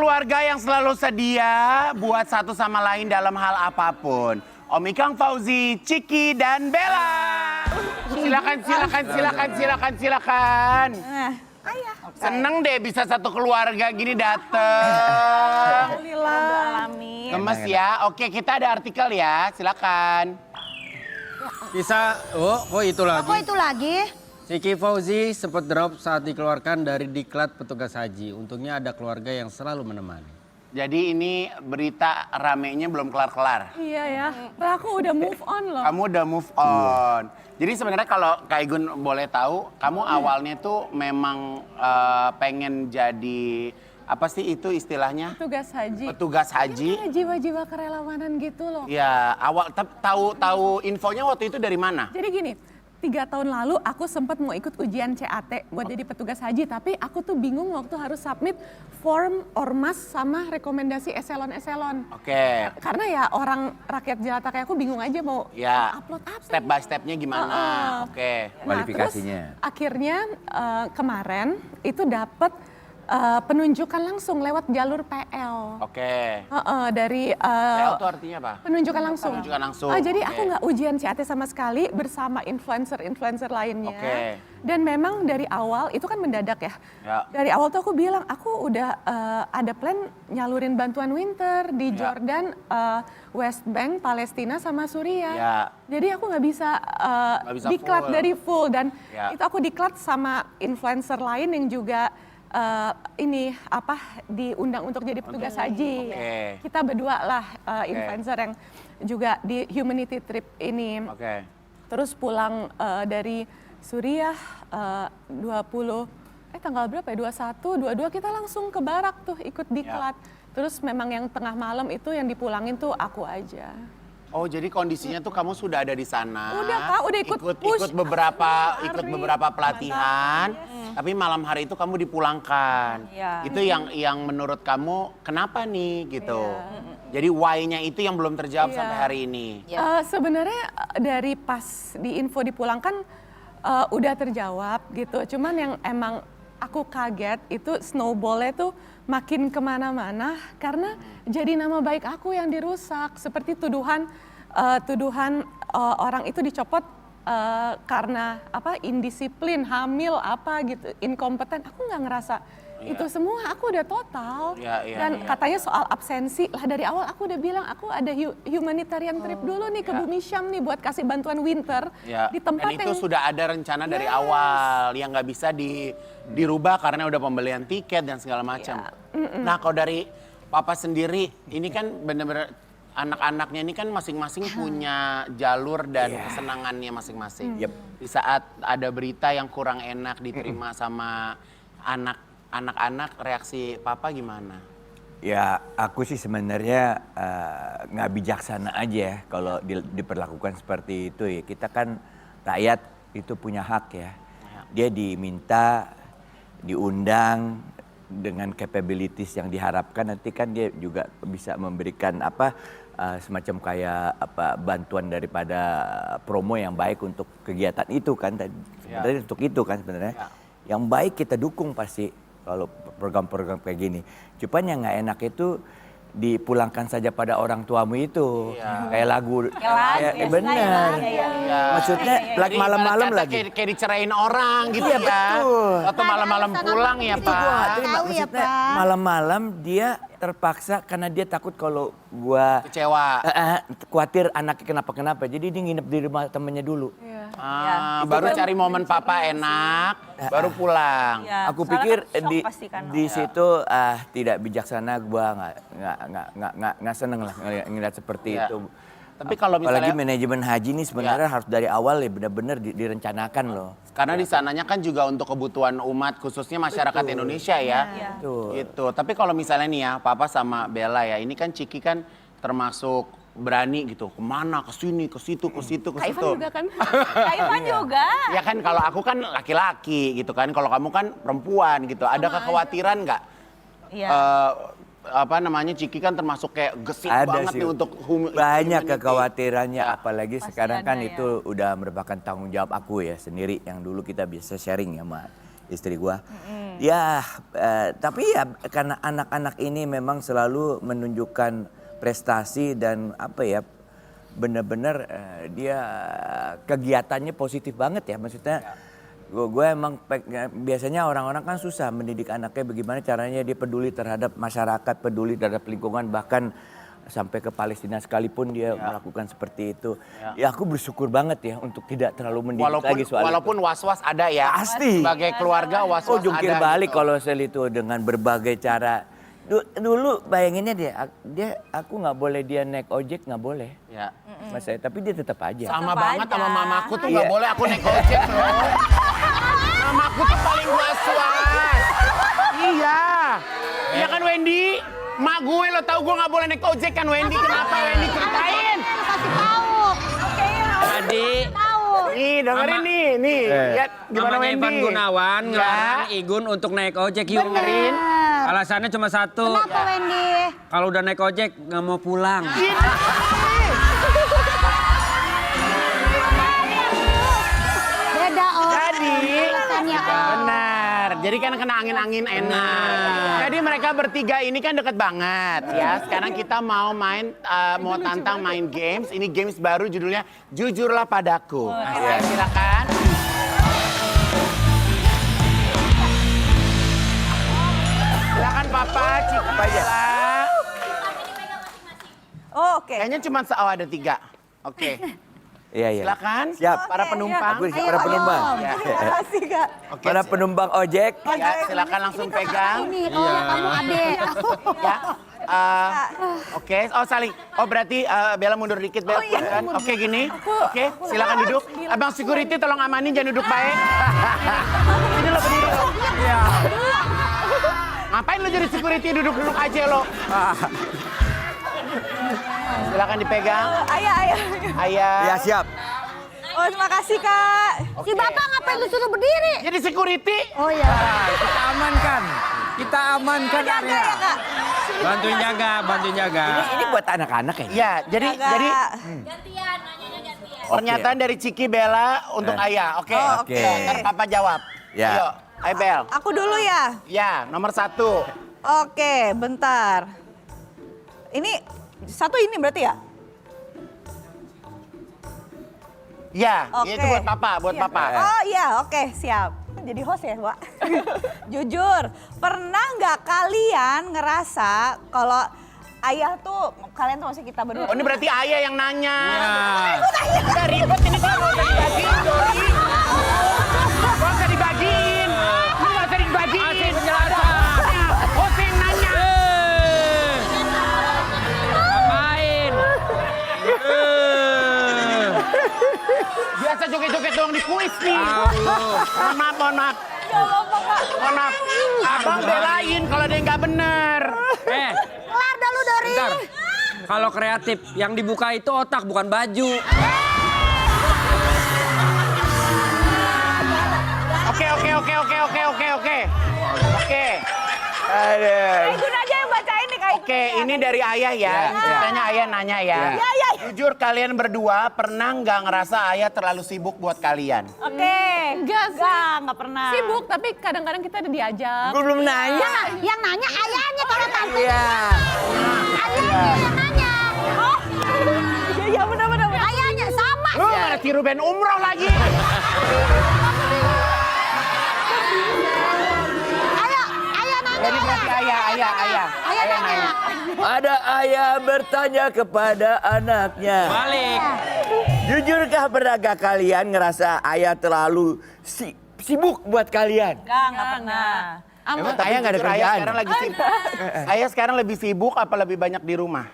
keluarga yang selalu sedia buat satu sama lain dalam hal apapun. Om Ikang Fauzi, Ciki, dan Bella. Silakan. Seneng deh bisa satu keluarga gini dateng. Alhamdulillah. Gemes ya. Oke, kita ada artikel ya. Silakan. Kisah, kok itu lagi? Kok itu lagi? Ciki Fauzi sempat drop saat dikeluarkan dari diklat petugas haji. Untungnya ada keluarga yang selalu menemani. Jadi ini berita ramenya belum kelar-kelar. Iya ya, aku udah move on loh. Kamu udah move on. Jadi sebenarnya kalau Kak Igun boleh tahu, kamu awalnya tuh memang pengen jadi apa sih itu istilahnya? Petugas haji. Petugas haji. Kayak jiwa-jiwa kerelawanan gitu loh. Ya, awal tahu infonya waktu itu dari mana? Jadi gini, 3 tahun lalu aku sempat mau ikut ujian CAT buat jadi petugas haji, tapi aku tuh bingung waktu harus submit form ormas sama rekomendasi eselon-eselon. Oke. Karena ya orang rakyat jelata kayak aku bingung aja mau upload apa. Step by stepnya gimana? Oke. Kualifikasinya. Terus akhirnya kemarin itu dapat penunjukan langsung lewat jalur PL. Oke. Dari PL itu artinya apa? penunjukan langsung. Penunjukan langsung. Jadi Oke. aku nggak ujian CAT sama sekali bersama influencer lainnya. Oke. Dan memang dari awal itu kan mendadak ya. Dari awal tuh aku bilang aku udah ada plan nyalurin bantuan winter di Jordan, West Bank, Palestina sama Suriah. Ya. Jadi aku nggak bisa, bisa diklat full. dari full dan Ya. itu aku diklat sama influencer lain yang juga diundang untuk jadi petugas haji. Oke. Kita berdua lah influencer yang juga di humanity trip ini. Oke. Terus pulang dari Suriah tanggal berapa ya? 21, 22 kita langsung ke barak tuh ikut diklat. Terus memang yang tengah malam itu yang dipulangin tuh aku aja. Oh, jadi kondisinya tuh kamu sudah ada di sana. Udah Kak, udah ikut push. ikut beberapa pelatihan. Tapi malam hari itu kamu dipulangkan. Iya. Itu yang menurut kamu kenapa nih gitu. Jadi why-nya itu yang belum terjawab sampai hari ini. Sebenarnya dari pas di info dipulangkan udah terjawab gitu. Cuman yang emang aku kaget itu snowball-nya tuh makin kemana-mana karena jadi nama baik aku yang dirusak. Seperti tuduhan orang itu dicopot karena indisiplin, hamil gitu, inkompeten. Aku nggak ngerasa itu semua, aku udah total. Dan katanya soal absensi lah dari awal aku udah bilang aku ada humanitarian trip dulu nih ke Bumi Syam nih buat kasih bantuan winter di tempat Dan itu sudah ada rencana dari awal yang nggak bisa dirubah karena udah pembelian tiket dan segala macam. Nah, kalau dari Papa sendiri, ini kan bener-bener anak-anaknya ini kan masing-masing punya jalur dan kesenangannya masing-masing. Di saat ada berita yang kurang enak diterima sama anak-anak, reaksi Papa gimana? Ya, aku sih sebenarnya nggak bijaksana aja ya kalau diperlakukan seperti itu ya. Kita kan rakyat itu punya hak ya. Dia diminta, diundang dengan capabilities yang diharapkan, nanti kan dia juga bisa memberikan semacam kayak bantuan daripada promo yang baik untuk kegiatan itu kan. Sebenarnya untuk itu kan sebenarnya. Yang baik kita dukung pasti kalau program-program kayak gini. Cuman yang nggak enak itu dipulangkan saja pada orang tuamu itu. Kayak lagu. Benar. Maksudnya malam-malam lagi. Kayak dicerain orang gitu ya. Betul. Atau malam-malam pulang ya Itu gua nggak Pak. terima. Maksudnya malam-malam dia terpaksa karena dia takut kalau gua Kecewa. khawatir anaknya kenapa-kenapa. Jadi dia nginep di rumah temennya dulu. Baru cari momen Papa enak, baru pulang. Aku pikir di situ tidak bijaksana, gua nggak seneng lah ngeliat seperti itu. Tapi kalau misalnya, apalagi manajemen haji ini sebenarnya harus dari awal ya benar-benar direncanakan loh. karena di sananya kan juga untuk kebutuhan umat khususnya masyarakat Indonesia ya. Gitu. Tapi kalau misalnya nih ya, Papa sama Bella ya, ini kan Ciki kan termasuk berani gitu, kemana, ke sini, ke situ, ke situ, ke Kak situ. Ivan juga kan? Kak Ivan juga. Ya kan kalau aku kan laki-laki gitu kan, kalau kamu kan perempuan gitu. Ada kekhawatiran nggak? Iya. Ciki kan termasuk kayak gesit Ada banget sih, nih untuk banyak humanity. kekhawatirannya, apalagi Pasti sekarang kan ada ya. itu udah merupakan tanggung jawab aku ya sendiri, yang dulu kita bisa sharing ya sama istri gua. Ya, tapi ya karena anak-anak ini memang selalu menunjukkan prestasi dan apa ya, benar-benar dia kegiatannya positif banget ya. Maksudnya gue emang biasanya orang-orang kan susah mendidik anaknya bagaimana caranya dia peduli terhadap masyarakat, peduli terhadap lingkungan, bahkan sampai ke Palestina sekalipun dia melakukan seperti itu. Ya aku bersyukur banget ya untuk tidak terlalu mendidik lagi soal walaupun itu. was-was ada ya. Pasti. Sebagai keluarga was-was ada. Jungkir balik gitu. kalau sel itu dengan berbagai cara. Dulu bayanginnya aku nggak boleh dia naik ojek, nggak boleh. Ya. Mas saya, tapi dia tetap aja. Sama Tetap banget aja. sama mamaku tuh Iya. nggak boleh aku naik ojek loh. Mamaku tuh paling was-was. Iya. Iya kan Wendy? Mak gue lo tau gue nggak boleh naik ojek kan Wendy? Kenapa Wendy ceritain? Kasih tahu. Oke. Jadi Tahu. Nih dengerin nih. Lihat gimana Mamanya Wendy. Ivan Gunawan Ya. ngelarang Igun untuk naik ojek yuk. Benerin. Alasannya cuma satu. Kenapa Wendy? Kalau udah naik ojek nggak mau pulang. Beda oh. Jadi, Alasannya, oh. benar. Jadi kan kena angin-angin enak. Jadi mereka bertiga ini kan deket banget ya. Sekarang kita mau main, mau tantang main games. Ini games baru judulnya Jujurlah Padaku. Ya, silakan. Silakan Papa, Cik Bella. Oh, oke. Kayaknya cuma ada 3. Oke. Iya. Silakan. Siap. Para penumpang. Aku para penumpang. Ya. Terima kasih Kak. Oke, Para penumpang ojek. ya, silakan langsung pegang. Ini kalau kamu adek. Ya. Oke, saling. Oh berarti Bella mundur dikit, Bella. Kan? Oke gini. Oke, silakan duduk. Abang security tolong amanin, jangan duduk baik. Ini lo berdiri lo. Iya. Ngapain lo jadi security, duduk-duduk aja lo. Silakan dipegang. Ayah. Ayah. Ya siap. Oh, terima kasih Kak. Si Bapak ngapain lu suruh berdiri? Jadi security. Oh iya. Kita amankan. Kita amankan area. Ya, Kak. Bantuin jaga. Ini buat anak-anak ya? Ya, jadi pernyataan dari Ciki Bella untuk Ayah. Oke. Oke. Ntar Papa jawab. Ya. Ayo, Ayo Bel. Aku dulu ya. Ya, nomor 1. Oke, bentar. Ini satu ini berarti ya? Ya, Oke. itu buat Papa, buat Papa. Oh iya, oke, siap. Jadi host ya, Pak? Jujur, pernah nggak kalian ngerasa kalau ayah tuh, kalian tuh maksudnya kita berdua. Oh, ini berarti Ayah yang nanya. Ya. Udah ribet ini kan mau dibagiin, Dori. Gak usah dibagiin. Lu gak usah dibagiin. Kasih penjelasan. Oh, yang nanya. Ngapain? Biasa joget-joget doang di kuis nih. Mohon maaf. Mohon maaf. Abang belain kalau ada yang nggak bener. Kelar dah lu, Dori. Bentar. Kalau kreatif, yang dibuka itu otak bukan baju. Oke. Igun aja yang bacain nih, Kak. Oke, ini dari Ayah ya. Ceritanya Ayah nanya ya. Ya. Jujur kalian berdua pernah nggak ngerasa Ayah terlalu sibuk buat kalian? Oke. Enggak sih. Nggak pernah. Sibuk, tapi kadang-kadang kita ada diajak. Gue belum nanya. Yang nanya ayahnya kalau tante. Iya. Ayahnya yang nanya. Oh. Iya, benar. Ayahnya sama. Lu malah tiru band umroh lagi. Ayah nanya. Jadi berarti Ayah. Ayah nanya. Ada ayah bertanya kepada anaknya. Balik. Jujurkah pernahkah kalian ngerasa ayah terlalu sibuk buat kalian? Nggak pernah. Emang Tapi Ayah nggak ada jujur kerjaan. Ayah Sekarang lagi sibuk. Ayah sekarang lebih sibuk apa lebih banyak di rumah?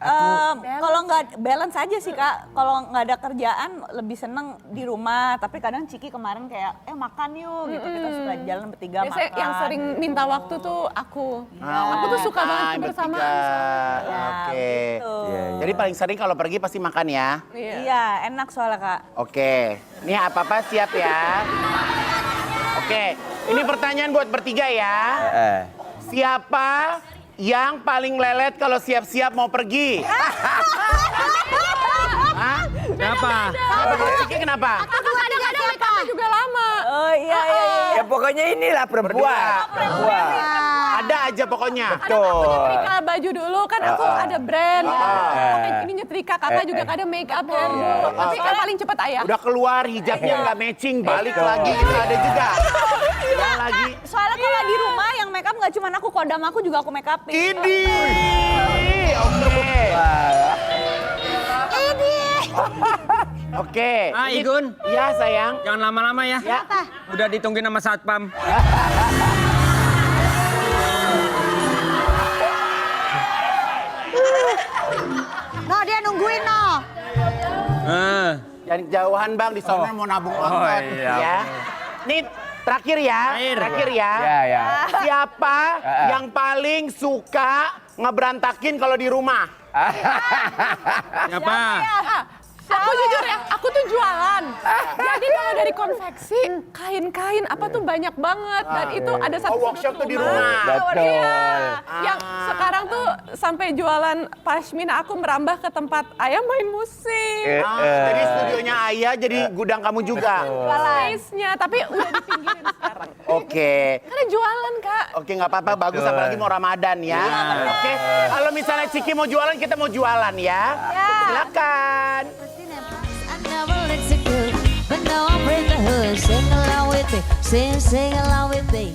Kalau nggak balance aja sih Kak. Kalau nggak ada kerjaan lebih seneng di rumah. Tapi kadang Ciki kemarin kayak makan yuk gitu. Kita suka jalan bertiga Biasanya makan. yang sering minta waktu tuh aku. Ah, Aku tuh suka makan banget kebersamaan. bertiga. Oke. gitu. Iya. Jadi paling sering kalau pergi pasti makan ya. Iya, enak soalnya Kak. Oke. Nih apa-apa siap ya. Oke. Ini pertanyaan buat bertiga ya. Siapa yang paling lelet kalau siap-siap mau pergi? Hah? Siapa? Kenapa? Ciki kenapa? Aku kadang-kadang make up juga lama. Oh iya. Ya pokoknya inilah perempuan. Perempuan. Ada aja pokoknya. Kadang aku nyetrika baju dulu, kan aku ada brand. Ini nyetrika, kakak juga kadang make up hair dulu. Tapi kan paling cepet ayah. Udah keluar hijabnya nggak matching, balik lagi itu ada juga. Ya lagi. Soalnya kalau di rumah yang make up nggak cuma aku, kodam aku juga aku make upin. Ini. Oke. Oke. Ah, Igun. Iya sayang. Jangan lama-lama ya. Ya. Udah ditungguin sama satpam. No, dia nungguin no. Jangan jauhan bang, di sana mau nabung angkot iya. ya. Nih terakhir ya, terakhir ya. Ya. Siapa yang paling suka ngeberantakin kalau di rumah? Siapa? Aku jujur ya, aku tuh jualan. Jadi kalau dari konveksi, kain-kain apa tuh banyak banget. Dan itu ada satu workshop tuh di rumah. Betul. Iya. Yang sekarang tuh sampai jualan pashmina aku merambah ke tempat ayah main musik. Jadi studionya Ayah jadi gudang kamu juga. Space-nya, tapi udah dipinggirin sekarang. Oke. Karena jualan, Kak. Oke nggak apa-apa, bagus apalagi mau Ramadan ya. Oke, kalau misalnya Ciki mau jualan, kita mau jualan ya. Silakan. I never let you go, but now I'm in the hood. Sing along with me, sing along with me.